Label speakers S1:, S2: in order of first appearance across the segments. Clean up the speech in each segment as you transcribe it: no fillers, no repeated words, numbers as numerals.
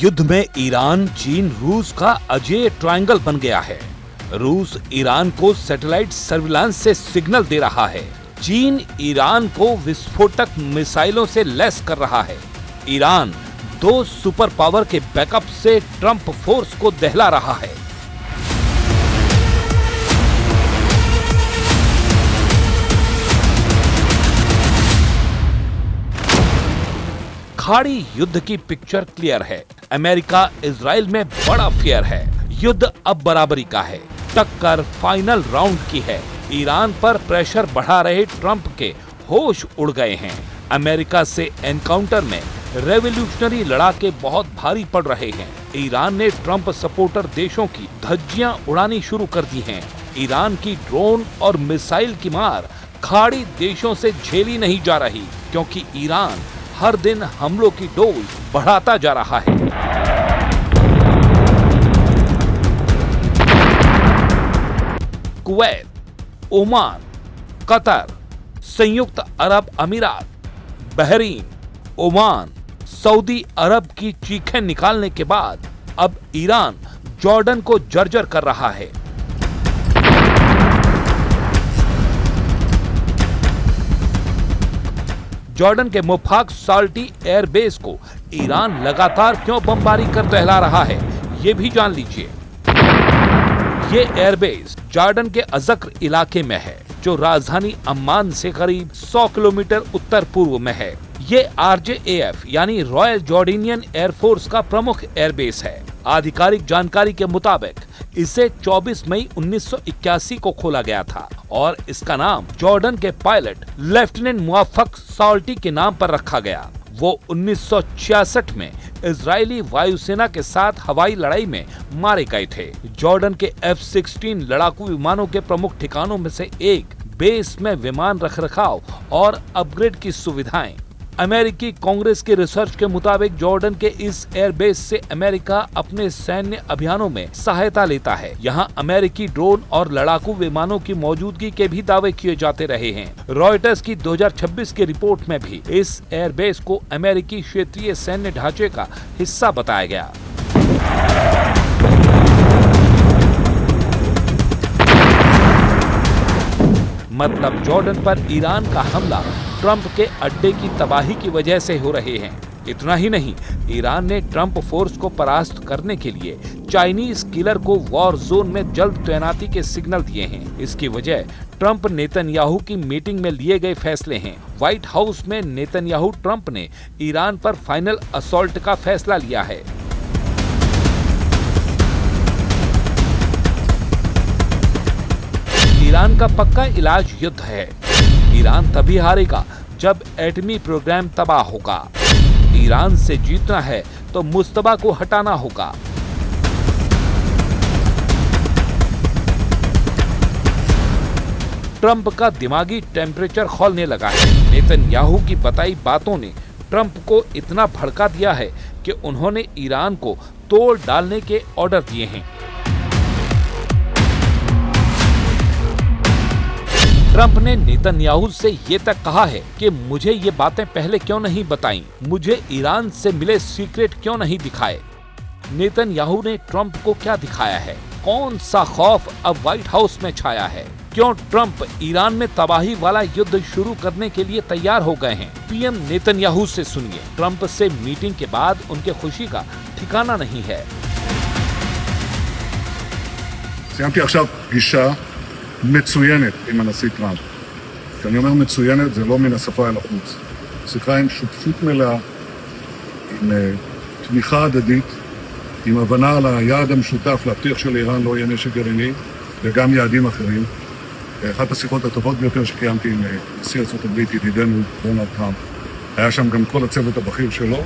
S1: युद्ध में ईरान, चीन, रूस का अजेय ट्रायंगल बन गया है। रूस ईरान को सैटेलाइट सर्विलांस से सिग्नल दे रहा है। चीन ईरान को विस्फोटक मिसाइलों से लैस कर रहा है। ईरान दो सुपर पावर के बैकअप से ट्रंप फोर्स को दहला रहा है। खाड़ी युद्ध की पिक्चर क्लियर है। अमेरिका इजराइल में बड़ा फेयर है। युद्ध अब बराबरी का है। टक्कर फाइनल राउंड की है। ईरान पर प्रेशर बढ़ा रहे ट्रंप के होश उड़ गए हैं। अमेरिका से एनकाउंटर में रेवोल्यूशनरी लड़ाके बहुत भारी पड़ रहे हैं। ईरान ने ट्रंप सपोर्टर देशों की धज्जियां उड़ानी शुरू कर दी हैं। ईरान की ड्रोन और मिसाइल की मार खाड़ी देशों से झेली नहीं जा रही, क्योंकि ईरान हर दिन हमलों की डोज बढ़ाता जा रहा है। कुवैत, ओमान, कतर, संयुक्त अरब अमीरात, बहरीन, ओमान, सऊदी अरब की चीखें निकालने के बाद अब ईरान जॉर्डन को जर्जर कर रहा है। जॉर्डन के मुफाक साल्टी एयरबेस को ईरान लगातार क्यों बमबारी कर दहला रहा है, ये भी जान लीजिए। ये एयरबेस जॉर्डन के अज़क्र इलाके में है, जो राजधानी अम्मान से करीब 100 किलोमीटर उत्तर पूर्व में है। ये RJAF यानी रॉयल जॉर्डेनियन एयरफोर्स का प्रमुख एयरबेस है। आधिकारिक जानकारी के मुताबिक इसे 24 मई 1981 को खोला गया था और इसका नाम जॉर्डन के पायलट लेफ्टिनेंट मुवफ़्फ़क़ साल्टी के नाम पर रखा गया। वो 1966 में इजरायली वायुसेना के साथ हवाई लड़ाई में मारे गए थे। जॉर्डन के F-16 लड़ाकू विमानों के प्रमुख ठिकानों में से एक बेस में विमान रखरखाव और अपग्रेड की सुविधाएं। अमेरिकी कांग्रेस के रिसर्च के मुताबिक जॉर्डन के इस एयरबेस से अमेरिका अपने सैन्य अभियानों में सहायता लेता है। यहाँ अमेरिकी ड्रोन और लड़ाकू विमानों की मौजूदगी के भी दावे किए जाते रहे हैं। रॉयटर्स की 2026 की रिपोर्ट में भी इस एयरबेस को अमेरिकी क्षेत्रीय सैन्य ढांचे का हिस्सा बताया गया। मतलब जॉर्डन पर ईरान का हमला ट्रंप के अड्डे की तबाही की वजह से हो रहे हैं। इतना ही नहीं, ईरान ने ट्रंप फोर्स को परास्त करने के लिए चाइनीज किलर को वॉर जोन में जल्द तैनाती के सिग्नल दिए हैं। इसकी वजह ट्रंप नेतन्याहू की मीटिंग में लिए गए फैसले हैं। व्हाइट हाउस में नेतन्याहू ट्रंप ने ईरान पर फाइनल असॉल्ट का फैसला लिया है। ईरान का पक्का इलाज युद्ध है। ईरान तभी हारेगा जब एटमी प्रोग्राम तबाह होगा। ईरान से जीतना है तो मुस्तबा को हटाना होगा। ट्रंप का दिमागी टेम्परेचर खौलने लगा है। नेतन्याहू की बताई बातों ने ट्रंप को इतना भड़का दिया है कि उन्होंने ईरान को तोड़ डालने के ऑर्डर दिए हैं। ट्रंप ने नेतन्याहू से ये तक कहा है कि मुझे ये बातें पहले क्यों नहीं बताई, मुझे ईरान से मिले सीक्रेट क्यों नहीं दिखाए। नेतन्याहू ने ट्रंप को क्या दिखाया है? कौन सा खौफ अब व्हाइट हाउस में छाया है? क्यों ट्रंप ईरान में तबाही वाला युद्ध शुरू करने के लिए तैयार हो गए हैं? पीएम नेतन्याहू से सुनिए। ट्रंप से मीटिंग के बाद उनके खुशी का ठिकाना नहीं है।
S2: מצוינת עם הנשיא טראמפ. כשאני אומר מצוינת, זה לא מן השפה אל החוץ. שיחה עם שותפות מלאה, עם תמיכה הדדית, עם הבנה על היעד המשותף להבטיח שלאיראן לא יהיה נשק גרעיני, וגם יעדים אחרים. אחת השיחות הטובות ביותר שקיימתי עם נשיא ארצות הברית, ידידנו דונלד טראמפ. היה שם גם כל הצוות הבכיר שלו.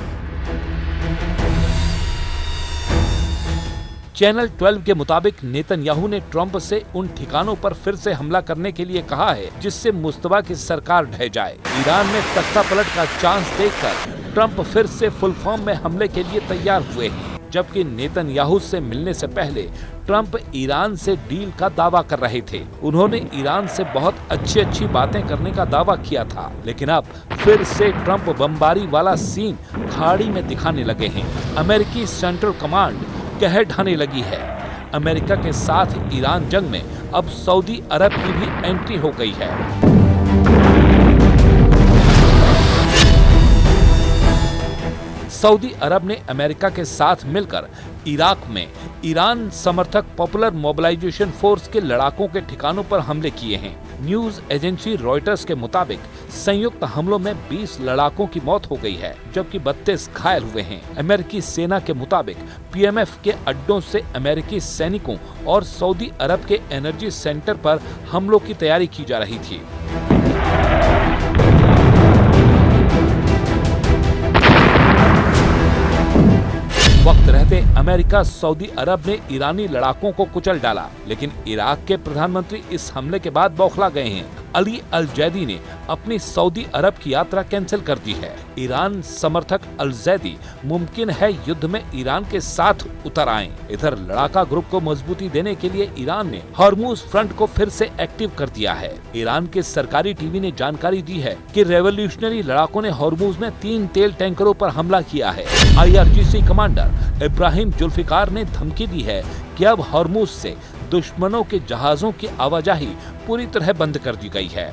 S1: चैनल 12 के मुताबिक नेतन्याहू ने ट्रंप से उन ठिकानों पर फिर से हमला करने के लिए कहा है जिससे मुस्तबा की सरकार ढह जाए। ईरान में तख्ता पलट का चांस देखकर ट्रंप फिर से फुल फॉर्म में हमले के लिए तैयार हुए हैं। जबकि नेतन्याहू से मिलने से पहले ट्रंप ईरान से डील का दावा कर रहे थे। उन्होंने ईरान से बहुत अच्छी बातें करने का दावा किया था, लेकिन अब फिर से ट्रंप बमबारी वाला सीन खाड़ी में दिखाने लगे हैं। अमेरिकी सेंट्रल कमांड कह ढाने लगी है। अमेरिका के साथ ईरान जंग में अब सऊदी अरब की भी एंट्री हो गई है। सऊदी अरब ने अमेरिका के साथ मिलकर इराक में ईरान समर्थक पॉपुलर मोबिलाइजेशन फोर्स के लड़ाकों के ठिकानों पर हमले किए हैं। न्यूज एजेंसी रॉयटर्स के मुताबिक संयुक्त हमलों में 20 लड़ाकों की मौत हो गई है, जबकि 32 घायल हुए हैं। अमेरिकी सेना के मुताबिक पीएमएफ के अड्डों से अमेरिकी सैनिकों और सऊदी अरब के एनर्जी सेंटर पर हमलों की तैयारी की जा रही थी। वक्त रहते अमेरिका सऊदी अरब ने ईरानी लड़ाकों को कुचल डाला, लेकिन इराक के प्रधानमंत्री इस हमले के बाद बौखला गए हैं। अली अल जैदी ने अपनी सऊदी अरब की यात्रा कैंसिल कर दी है। ईरान समर्थक अल जैदी मुमकिन है युद्ध में ईरान के साथ उतर आएं। इधर लड़ाका ग्रुप को मजबूती देने के लिए ईरान ने हॉर्मुज फ्रंट को फिर से एक्टिव कर दिया है। ईरान के सरकारी टीवी ने जानकारी दी है कि रेवोल्यूशनरी लड़ाकों ने हॉर्मुज में 3 तेल टैंकरों पर हमला किया है। IRGC कमांडर इब्राहिम जुल्फिकार ने धमकी दी है कि अब हॉर्मुज से दुश्मनों के जहाजों की आवाजाही पूरी तरह बंद कर दी गई है।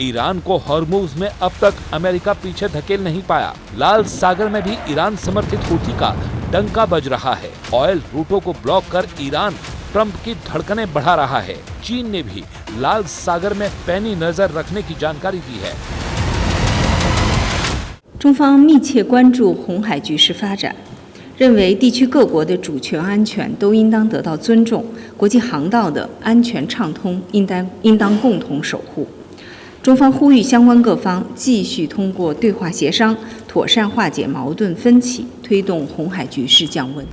S1: ईरान को हॉर्मुज में अब तक अमेरिका पीछे धकेल नहीं पाया। लाल सागर में भी ईरान समर्थित हूथी का डंका बज रहा है। ऑयल रूटों को ब्लॉक कर ईरान ट्रंप की धड़कनें बढ़ा रहा है। चीन ने भी लाल सागर में पैनी नजर रखने की जानकारी दी है।
S3: 中方密切关注红海局势发展，认为地区各国的主权安全都应当得到尊重，国际航道的安全畅通应当共同守护。中方呼吁相关各方继续通过对话协商，妥善化解矛盾分歧，推动红海局势降温。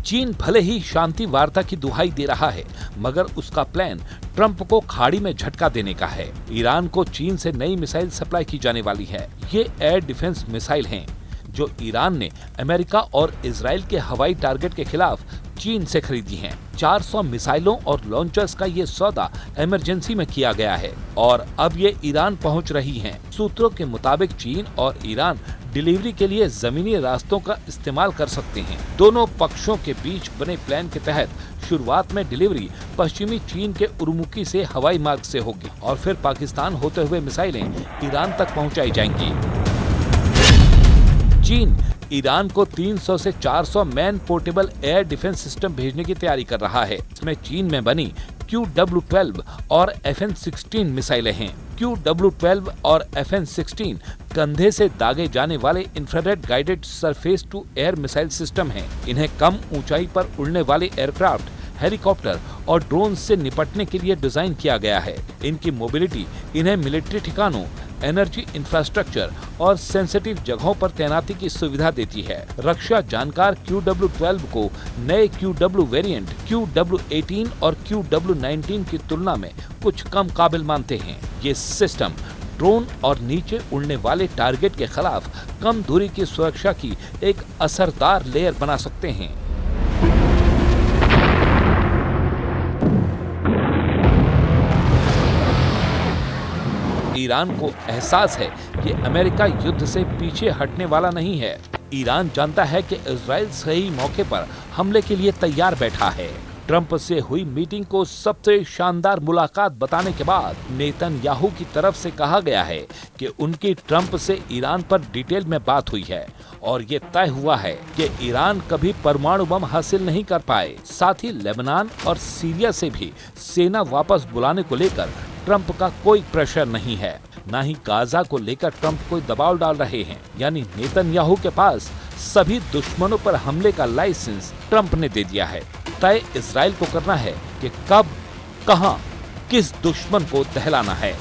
S1: चीन भले ही शांति वार्ता की दुहाई दे रहा है, मगर उसका प्लान ट्रंप को खाड़ी में झटका देने का है। ईरान को चीन से नई मिसाइल सप्लाई की जाने वाली है। ये एयर डिफेंस मिसाइल हैं, जो ईरान ने अमेरिका और इजराइल के हवाई टारगेट के खिलाफ चीन से खरीदी हैं। 400 मिसाइलों और लॉन्चर्स का ये सौदा इमरजेंसी में किया गया है और अब ये ईरान पहुंच रही हैं। सूत्रों के मुताबिक चीन और ईरान डिलीवरी के लिए जमीनी रास्तों का इस्तेमाल कर सकते हैं। दोनों पक्षों के बीच बने प्लान के तहत शुरुआत में डिलीवरी पश्चिमी चीन के उर्मुकी से हवाई मार्ग से होगी और फिर पाकिस्तान होते हुए मिसाइलें ईरान तक पहुंचाई जाएंगी। चीन ईरान को 300 से 400 man portable air defence system भेजने की तैयारी कर रहा है। इसमें चीन में बनी QW-12 और FN-16 मिसाइलें हैं। QW-12 और FN-16 कंधे से दागे जाने वाले infrared guided surface to air missile system हैं। इन्हें कम ऊंचाई पर उड़ने वाले एयरक्राफ्ट, हेलीकॉप्टर और ड्रोन से निपटने के लिए डिजाइन किया गया है। इनकी मोबिलिटी इन्हें मिलिट्री ठिकानों, एनर्जी इंफ्रास्ट्रक्चर और सेंसिटिव जगहों पर तैनाती की सुविधा देती है। रक्षा जानकार QW-12 को नए QW वेरिएंट QW-18 और QW-19 की तुलना में कुछ कम काबिल मानते हैं। ये सिस्टम ड्रोन और नीचे उड़ने वाले टारगेट के खिलाफ कम दूरी की सुरक्षा की एक असरदार लेयर बना सकते हैं। ईरान को एहसास है कि अमेरिका युद्ध से पीछे हटने वाला नहीं है। ईरान जानता है कि इजराइल सही मौके पर हमले के लिए तैयार बैठा है। ट्रंप से हुई मीटिंग को सबसे शानदार मुलाकात बताने के बाद नेतन्याहू की तरफ से कहा गया है कि उनकी ट्रंप से ईरान पर डिटेल में बात हुई है और ये तय हुआ है कि ईरान कभी परमाणु बम हासिल नहीं कर पाए। साथ ही लेबनान और सीरिया से भी सेना वापस बुलाने को लेकर ट्रंप का कोई प्रेशर नहीं है। न ही गाजा को लेकर ट्रंप कोई दबाव डाल रहे हैं। यानी नेतन्याहू के पास सभी दुश्मनों पर हमले का लाइसेंस ट्रंप ने दे दिया है। तय इजराइल को करना है कि कब, कहां किस दुश्मन को दहलाना है।